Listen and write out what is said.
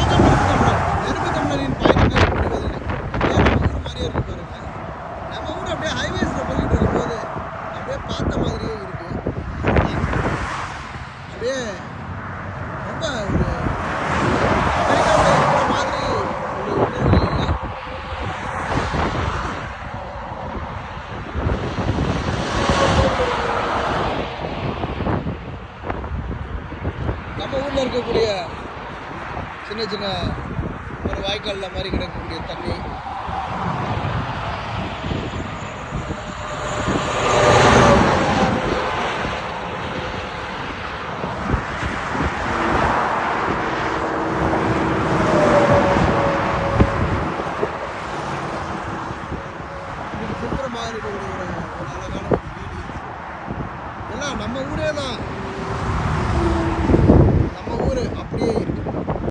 நெருப்பு தமிழரின் பயணங்கள் முடிவதில்லை. நம்ம ஊர் மாதிரியே இருக்கு பாருங்க. நம்ம ஊர் அப்படியே ஹைவேஸ்ல போயிட்டு இருக்கும்போது அப்படியே பார்த்த மாதிரியே இருக்கு. அப்படியே ரொம்ப ஒரு அமெரிக்காவில் இருக்கிற மாதிரி ஒரு உணர்வு இல்லை. நம்ம ஊரில் இருக்கக்கூடிய சின்ன சின்ன ஒரு வாய்க்காலில் மாதிரி கிடக்கக்கூடிய தண்ணி